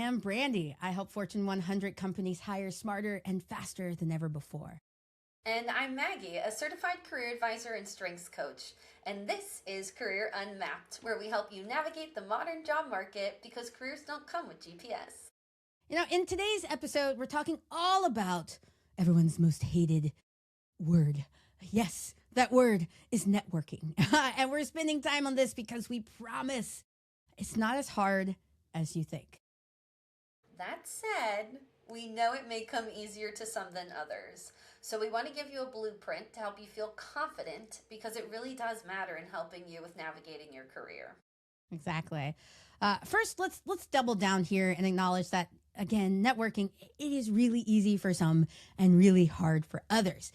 am Brandy. I help Fortune 100 companies hire smarter and faster than ever before. And I'm Maggie, a certified career advisor and strengths coach. And this is Career Unmapped, where we help you navigate the modern job market because careers don't come with GPS. In today's episode, we're talking all about everyone's most hated word. Yes, that word is networking. And we're spending time on this because we promise it's not as hard as you think. That said, we know it may come easier to some than others. So we want to give you a blueprint to help you feel confident because it really does matter in helping you with navigating your career. Exactly. First, let's double down here and acknowledge that again, networking it is really easy for some and really hard for others.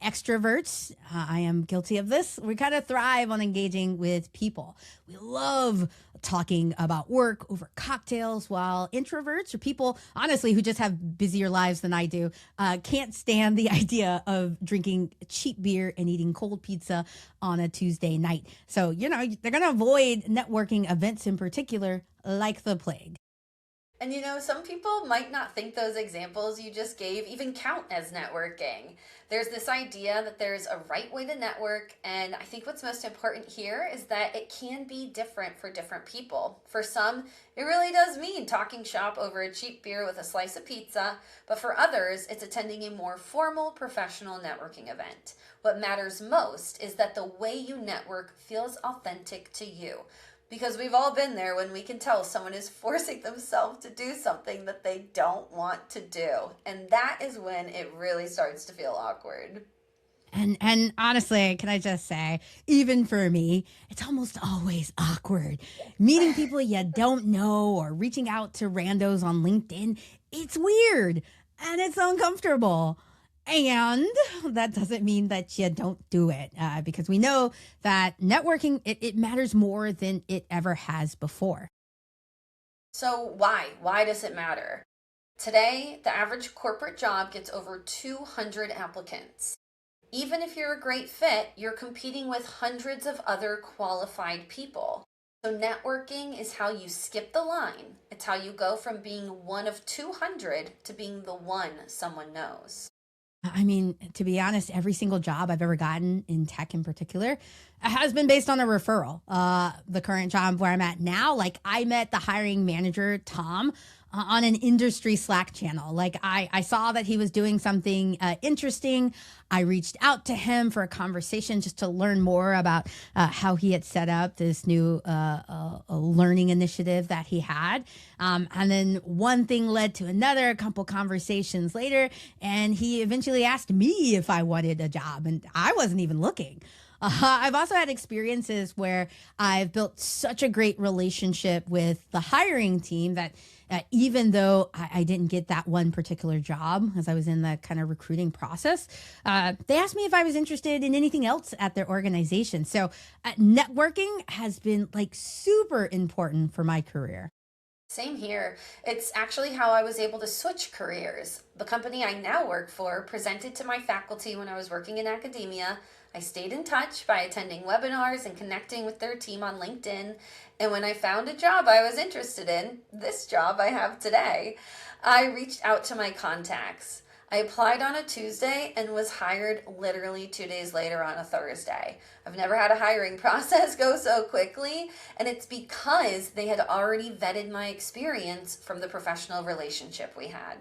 Extroverts, I am guilty of this. We kind of thrive on engaging with people. We love talking about work over cocktails, while introverts or people, honestly, who just have busier lives than I do, can't stand the idea of drinking cheap beer and eating cold pizza on a Tuesday night. So, they're going to avoid networking events in particular like the plague. And some people might not think those examples you just gave even count as networking. There's this idea that there's a right way to network, and I think what's most important here is that it can be different for different people. For some, it really does mean talking shop over a cheap beer with a slice of pizza, but for others, it's attending a more formal professional networking event. What matters most is that the way you network feels authentic to you. Because we've all been there when we can tell someone is forcing themselves to do something that they don't want to do. And that is when it really starts to feel awkward. And honestly, can I just say, even for me, it's almost always awkward. Meeting people you don't know or reaching out to randos on LinkedIn, it's weird and it's uncomfortable. And that doesn't mean that you don't do it because we know that networking, it matters more than it ever has before. So why? Why does it matter? Today, the average corporate job gets over 200 applicants. Even if you're a great fit, you're competing with hundreds of other qualified people. So networking is how you skip the line. It's how you go from being one of 200 to being the one someone knows. I mean, to be honest, every single job I've ever gotten in tech in particular has been based on a referral. The current job where I'm at now, like I met the hiring manager, Tom, on an industry Slack channel. Like I saw that he was doing something interesting. I reached out to him for a conversation just to learn more about how he had set up this new learning initiative that he had. And then one thing led to another, a couple conversations later, and he eventually asked me if I wanted a job, and I wasn't even looking. I've also had experiences where I've built such a great relationship with the hiring team that even though I didn't get that one particular job as I was in the kind of recruiting process, they asked me if I was interested in anything else at their organization. So networking has been like super important for my career. Same here. It's actually how I was able to switch careers. The company I now work for presented to my faculty when I was working in academia. I stayed in touch by attending webinars and connecting with their team on LinkedIn. And when I found a job I was interested in, this job I have today, I reached out to my contacts. I applied on a Tuesday and was hired literally 2 days later on a Thursday. I've never had a hiring process go so quickly, and it's because they had already vetted my experience from the professional relationship we had.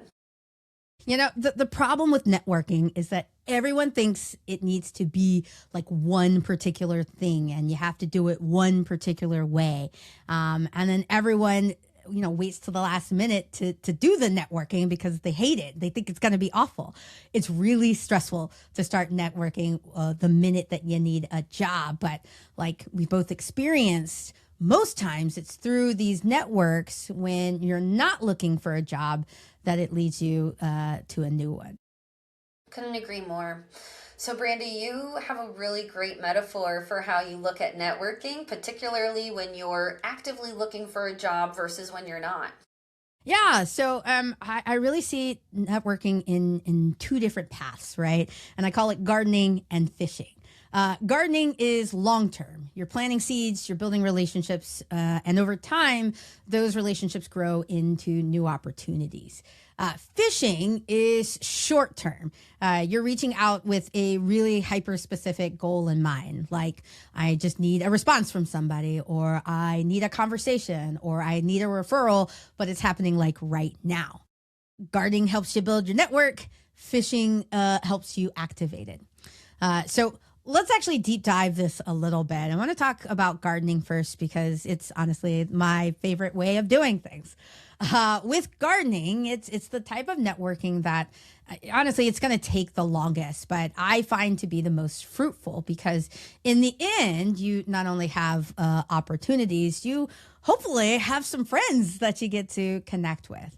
The problem with networking is that everyone thinks it needs to be like one particular thing and you have to do it one particular way. And then everyone, waits till the last minute to do the networking because they hate it. They think it's going to be awful. It's really stressful to start networking the minute that you need a job. But like we both experienced, most times it's through these networks when you're not looking for a job that it leads you to a new one. Couldn't agree more. So, Brandy, you have a really great metaphor for how you look at networking, particularly when you're actively looking for a job versus when you're not. Yeah, so I really see networking in two different paths, right? And I call it gardening and fishing. Gardening is long term. You're planting seeds, you're building relationships, and over time, those relationships grow into new opportunities. Fishing is short term. You're reaching out with a really hyper specific goal in mind, like I just need a response from somebody, or I need a conversation, or I need a referral, but it's happening like right now. Gardening helps you build your network. Fishing helps you activate it. So let's actually deep dive this a little bit. I want to talk about gardening first because it's honestly my favorite way of doing things. With gardening, it's the type of networking that honestly it's going to take the longest, but I find to be the most fruitful because in the end, you not only have opportunities, you hopefully have some friends that you get to connect with.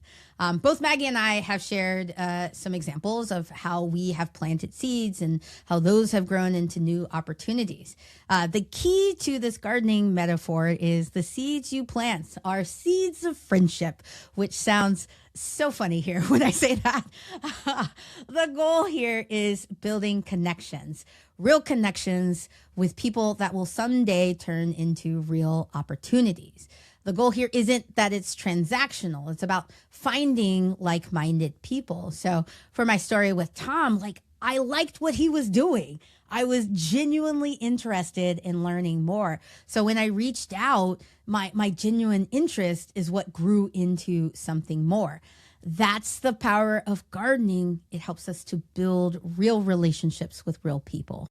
Both Maggie and I have shared some examples of how we have planted seeds and how those have grown into new opportunities. The key to this gardening metaphor is the seeds you plant are seeds of friendship, which sounds so funny here when I say that. The goal here is building connections, real connections with people that will someday turn into real opportunities. The goal here isn't that it's transactional. It's about finding like-minded people. So for my story with Tom, like I liked what he was doing. I was genuinely interested in learning more. So when I reached out, my genuine interest is what grew into something more. That's the power of gardening. It helps us to build real relationships with real people.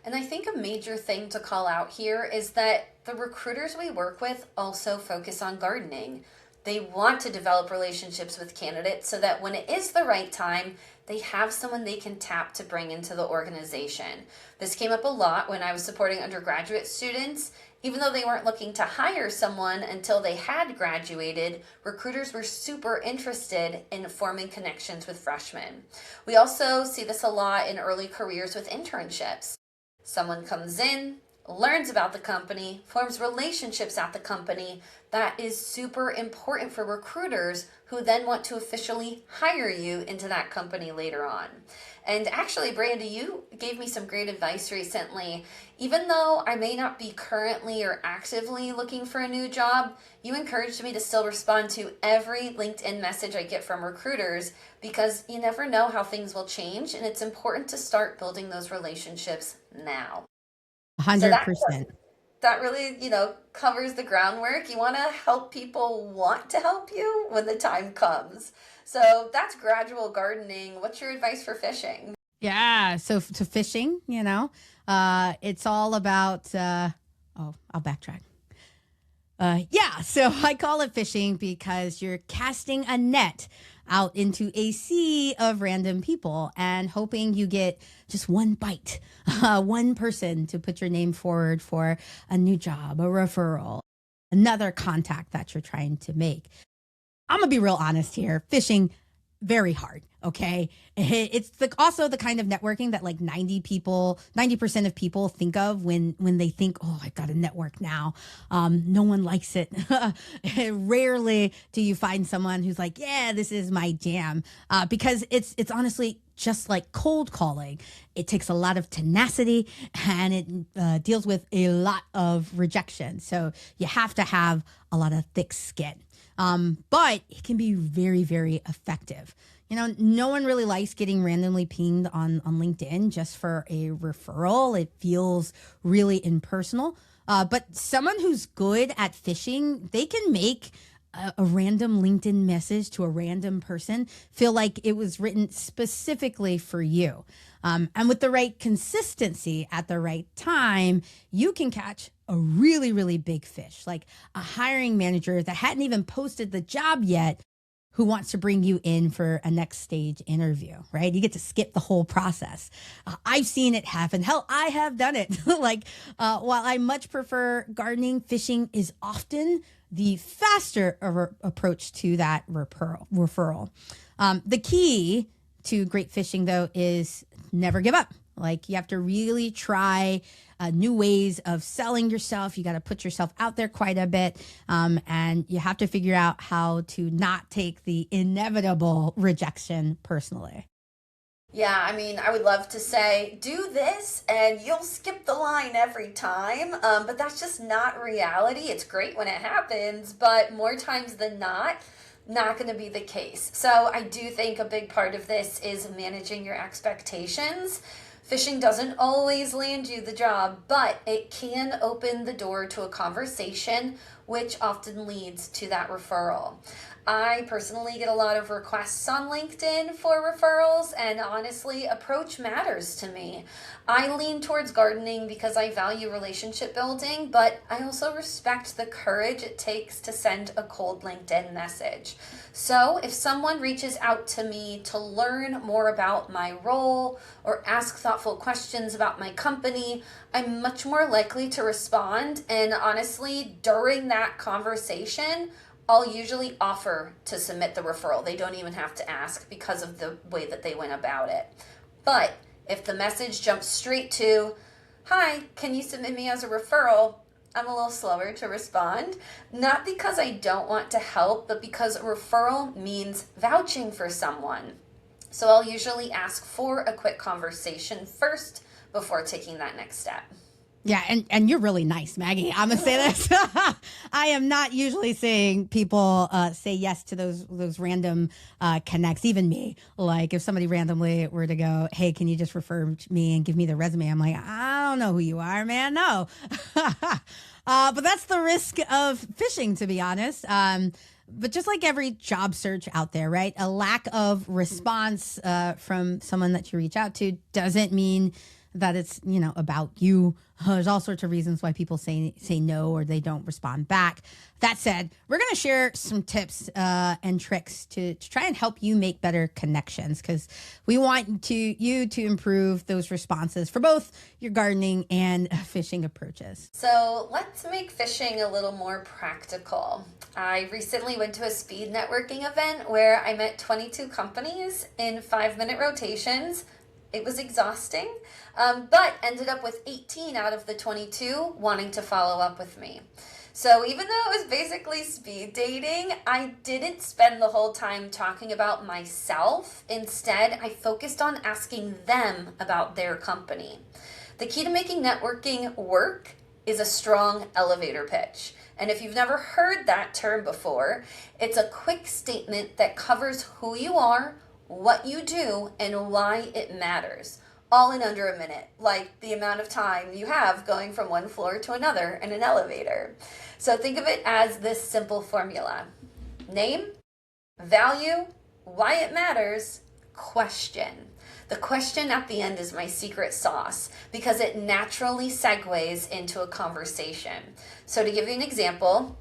And I think a major thing to call out here is that the recruiters we work with also focus on gardening. They want to develop relationships with candidates so that when it is the right time, they have someone they can tap to bring into the organization. This came up a lot when I was supporting undergraduate students. Even though they weren't looking to hire someone until they had graduated, recruiters were super interested in forming connections with freshmen. We also see this a lot in early careers with internships. Someone comes in, learns about the company, forms relationships at the company. That is super important for recruiters who then want to officially hire you into that company later on. And actually, Brandy, you gave me some great advice recently. Even though I may not be currently or actively looking for a new job, you encouraged me to still respond to every LinkedIn message I get from recruiters because you never know how things will change, and it's important to start building those relationships now. So 100%. that really, covers the groundwork. You want to help people want to help you when the time comes. So that's gradual gardening. What's your advice for fishing? Yeah. So to fishing, it's all about, I'll backtrack. Yeah, so I call it fishing because you're casting a net out into a sea of random people and hoping you get just one bite, one person to put your name forward for a new job, a referral, another contact that you're trying to make. I'm going to be real honest here. Fishing, very hard. Okay. It's also the kind of networking that like 90% of people think of when they think, oh, I got to network now. No one likes it. Rarely do you find someone who's like, yeah, this is my jam. Because it's honestly just like cold calling. It takes a lot of tenacity and it deals with a lot of rejection. So you have to have a lot of thick skin. But it can be very, very effective. No one really likes getting randomly pinged on LinkedIn just for a referral. It feels really impersonal. But someone who's good at fishing, they can make a random LinkedIn message to a random person feel like it was written specifically for you. And with the right consistency at the right time, you can catch a really, really big fish, like a hiring manager that hadn't even posted the job yet, who wants to bring you in for a next stage interview, right? You get to skip the whole process. I've seen it happen. Hell, I have done it. While I much prefer gardening, fishing is often the faster approach to that referral. The key to great fishing, though, is never give up. Like you have to really try new ways of selling yourself. You got to put yourself out there quite a bit. And you have to figure out how to not take the inevitable rejection personally. Yeah, I mean, I would love to say, do this and you'll skip the line every time. But that's just not reality. It's great when it happens, but more times than not going to be the case. So I do think a big part of this is managing your expectations. Fishing doesn't always land you the job, but it can open the door to a conversation, which often leads to that referral. I personally get a lot of requests on LinkedIn for referrals, and honestly, approach matters to me. I lean towards gardening because I value relationship building, but I also respect the courage it takes to send a cold LinkedIn message. So, if someone reaches out to me to learn more about my role or ask thoughtful questions about my company, I'm much more likely to respond. And honestly, during that conversation, I'll usually offer to submit the referral. They don't even have to ask because of the way that they went about it. But if the message jumps straight to, hi, can you submit me as a referral? I'm a little slower to respond. Not because I don't want to help, but because a referral means vouching for someone. So I'll usually ask for a quick conversation first before taking that next step. Yeah, and you're really nice, Maggie. I'm gonna say this. I am not usually seeing people say yes to those random connects. Even me, like if somebody randomly were to go, "Hey, can you just refer me and give me the resume?" I'm like, I don't know who you are, man. No, but that's the risk of fishing, to be honest. But just like every job search out there, right? A lack of response from someone that you reach out to doesn't mean that it's about you. There's all sorts of reasons why people say no or they don't respond back. That said, we're going to share some tips and tricks to try and help you make better connections, because we want you to improve those responses for both your gardening and fishing approaches. So let's make fishing a little more practical. I recently went to a speed networking event where I met 22 companies in 5-minute rotations. It was exhausting, but ended up with 18 out of the 22 wanting to follow up with me. So even though it was basically speed dating, I didn't spend the whole time talking about myself. Instead, I focused on asking them about their company. The key to making networking work is a strong elevator pitch. And if you've never heard that term before, it's a quick statement that covers who you are, what you do, and why it matters, all in under a minute, like the amount of time you have going from one floor to another in an elevator. So think of it as this simple formula: name, value, why it matters, question. The question at the end is my secret sauce because it naturally segues into a conversation. So to give you an example,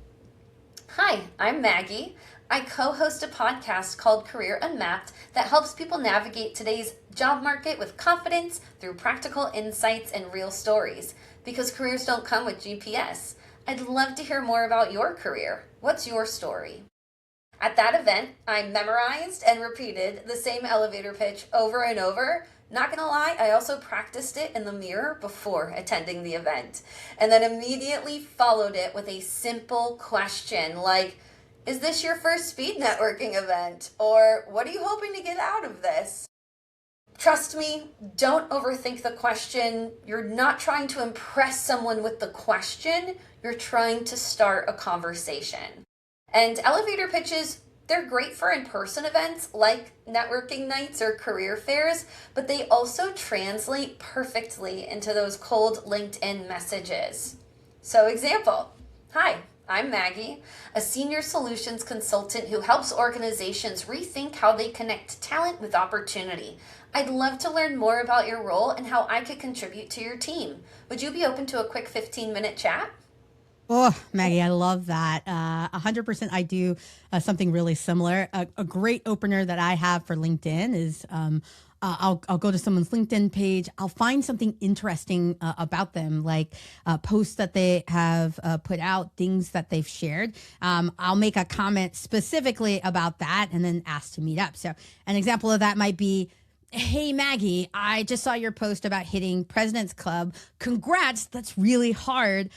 hi, I'm Maggie. I co-host a podcast called Career Unmapped that helps people navigate today's job market with confidence through practical insights and real stories. Because careers don't come with GPS. I'd love to hear more about your career. What's your story? At that event, I memorized and repeated the same elevator pitch over and over. Not gonna lie, I also practiced it in the mirror before attending the event, and then immediately followed it with a simple question like, is this your first speed networking event? Or what are you hoping to get out of this? Trust me, don't overthink the question. You're not trying to impress someone with the question. You're trying to start a conversation. And elevator pitches, they're great for in-person events like networking nights or career fairs, but they also translate perfectly into those cold LinkedIn messages. So example, hi, I'm Maggie, a senior solutions consultant who helps organizations rethink how they connect talent with opportunity. I'd love to learn more about your role and how I could contribute to your team. Would you be open to a quick 15-minute chat? Oh, Maggie, I love that. 100% I do something really similar. A great opener that I have for LinkedIn is I'll go to someone's LinkedIn page. I'll find something interesting about them, like posts that they have put out, things that they've shared. I'll make a comment specifically about that and then ask to meet up. So an example of that might be, hey, Maggie, I just saw your post about hitting President's Club. Congrats. That's really hard.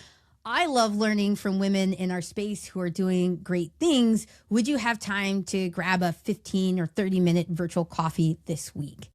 I love learning from women in our space who are doing great things. Would you have time to grab a 15 or 30-minute virtual coffee this week?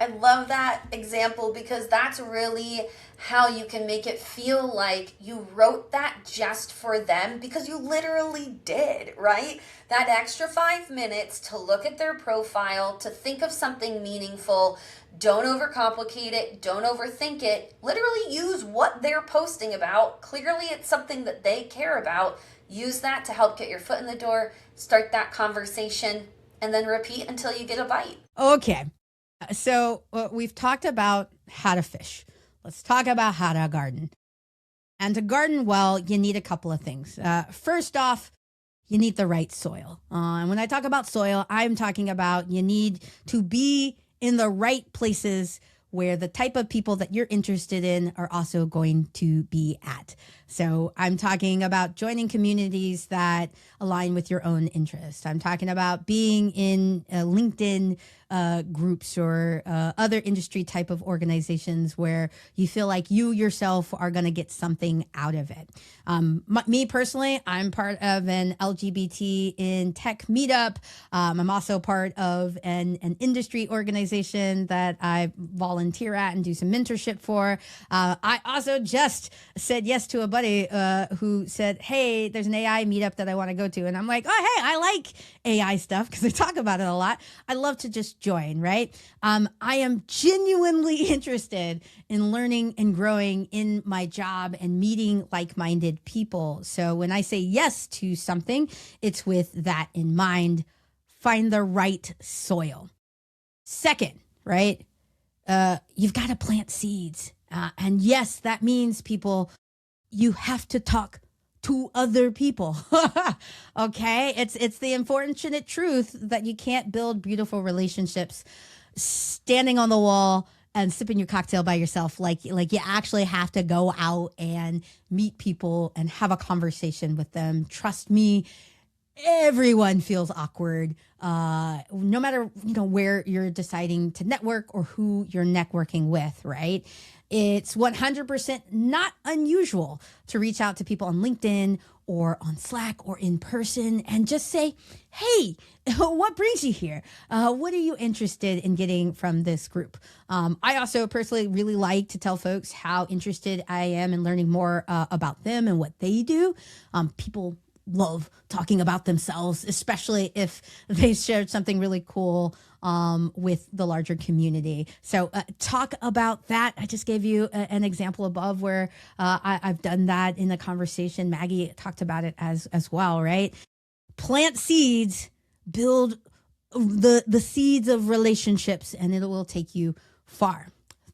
I love that example because that's really how you can make it feel like you wrote that just for them because you literally did, right? That extra 5 minutes to look at their profile, to think of something meaningful. Don't overcomplicate it, don't overthink it. Literally use what they're posting about. Clearly, it's something that they care about. Use that to help get your foot in the door, start that conversation, and then repeat until you get a bite. Okay. So we've talked about how to fish. Let's talk about how to garden. And to garden well, you need a couple of things. First off, you need the right soil. And when I talk about soil, I'm talking about you need to be in the right places where the type of people that you're interested in are also going to be at. So I'm talking about joining communities that align with your own interest. I'm talking about being in LinkedIn groups or other industry type of organizations where you feel like you yourself are going to get something out of it. Me personally, I'm part of an LGBT in tech meetup. I'm also part of an industry organization that I volunteer at and do some mentorship for. I also just said yes to a buddy who said, hey, there's an AI meetup that I want to go to. And I'm like, oh, hey, I like AI stuff because I talk about it a lot. I love to just join, right? I am genuinely interested in learning and growing in my job and meeting like-minded people. So when I say yes to something, it's with that in mind. Find the right soil. Second, right? You've got to plant seeds. And yes, that means people, you have to talk to other people. Okay? It's the unfortunate truth that you can't build beautiful relationships standing on the wall and sipping your cocktail by yourself. Like you actually have to go out and meet people and have a conversation with them. Trust me, everyone feels awkward, no matter where you're deciding to network or who you're networking with, right? It's 100% not unusual to reach out to people on LinkedIn or on Slack or in person and just say, hey, what brings you here? What are you interested in getting from this group? I also personally really like to tell folks how interested I am in learning more about them and what they do. People love talking about themselves, especially if they shared something really cool with the larger community. So talk about that. I just gave you an example above where I've done that in a conversation. Maggie talked about it as well, right? Plant seeds, build the seeds of relationships, and it will take you far.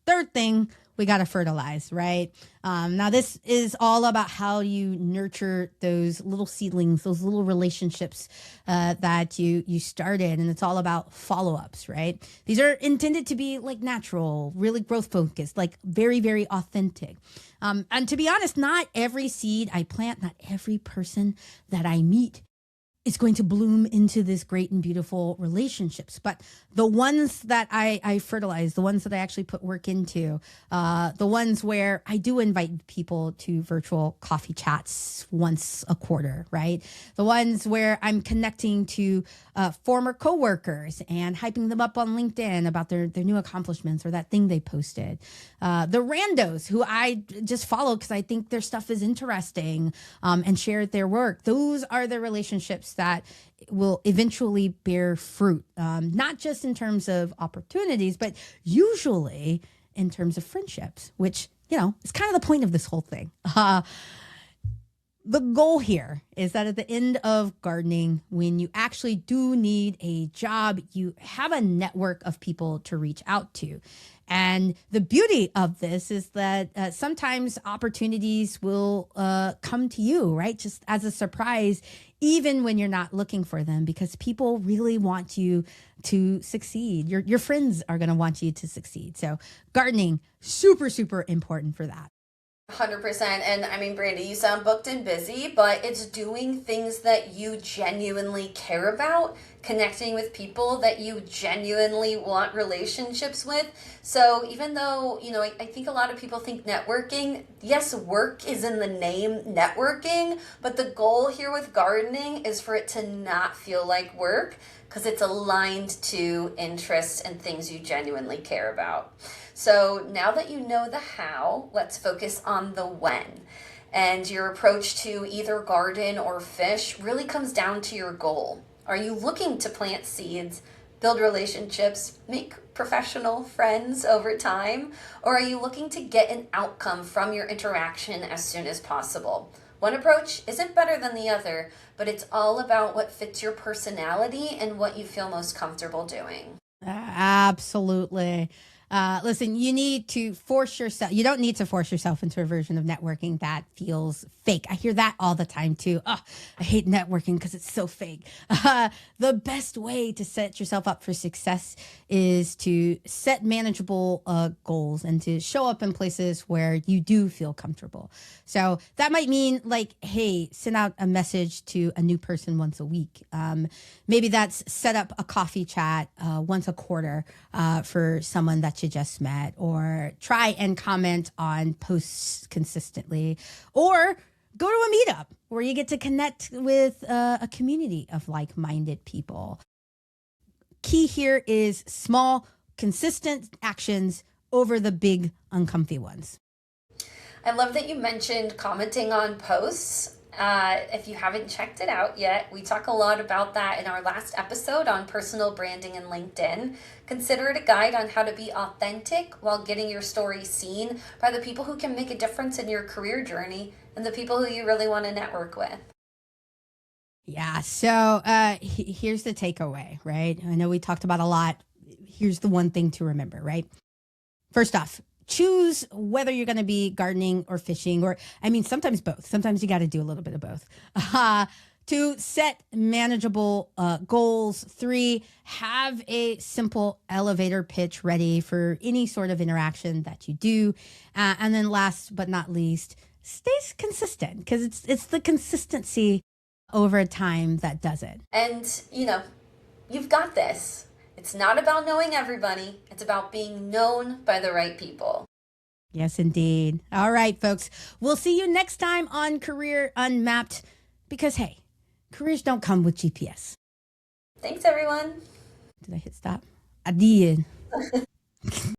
Third thing, we got to fertilize, right? Now, this is all about how you nurture those little seedlings, those little relationships that you started. And it's all about follow-ups, right? These are intended to be like natural, really growth focused, like very, very authentic. And to be honest, not every seed I plant, not every person that I meet is going to bloom into this great and beautiful relationships. But the ones that I fertilize, the ones that I actually put work into, the ones where I do invite people to virtual coffee chats once a quarter, right? The ones where I'm connecting to former coworkers and hyping them up on LinkedIn about their new accomplishments or that thing they posted. The randos who I just follow because I think their stuff is interesting and share their work. Those are the relationships that will eventually bear fruit, not just in terms of opportunities, but usually in terms of friendships, which, is kind of the point of this whole thing. The goal here is that at the end of gardening, when you actually do need a job, you have a network of people to reach out to. And the beauty of this is that sometimes opportunities will come to you, right? Just as a surprise, even when you're not looking for them, because people really want you to succeed. Your friends are going to want you to succeed. So gardening, super, super important for that. 100%. And I mean, Brandy, you sound booked and busy, but it's doing things that you genuinely care about, connecting with people that you genuinely want relationships with. So even though, I think a lot of people think networking, yes, work is in the name networking, but the goal here with gardening is for it to not feel like work. because it's aligned to interests and things you genuinely care about. So now that you know the how, let's focus on the when. And your approach to either garden or fish really comes down to your goal. Are you looking to plant seeds, build relationships, make professional friends over time? Or are you looking to get an outcome from your interaction as soon as possible? One approach isn't better than the other, but it's all about what fits your personality and what you feel most comfortable doing. Absolutely. Listen, you need to force yourself. You don't need to force yourself into a version of networking that feels fake. I hear that all the time too. Oh, I hate networking because it's so fake. The best way to set yourself up for success is to set manageable goals and to show up in places where you do feel comfortable. So that might mean like, hey, send out a message to a new person once a week. Maybe that's set up a coffee chat once a quarter for someone that you just met, or try and comment on posts consistently, or go to a meetup where you get to connect with a community of like-minded people. Key here is small, consistent actions over the big, uncomfy ones. I love that you mentioned commenting on posts. If you haven't checked it out yet, we talk a lot about that in our last episode on personal branding and LinkedIn. Consider it a guide on how to be authentic while getting your story seen by the people who can make a difference in your career journey and the people who you really want to network with. Yeah, so here's the takeaway, right? I know we talked about a lot. Here's the one thing to remember, right? First off, choose whether you're going to be gardening or fishing, or, I mean, sometimes both. Sometimes you got to do a little bit of both. 2, set manageable goals. 3, have a simple elevator pitch ready for any sort of interaction that you do. And then last but not least, stay consistent, because it's the consistency over time that does it. And, you've got this. It's not about knowing everybody. It's about being known by the right people. Yes, indeed. All right, folks. We'll see you next time on Career Unmapped, because, hey, careers don't come with GPS. Thanks, everyone. Did I hit stop? I did.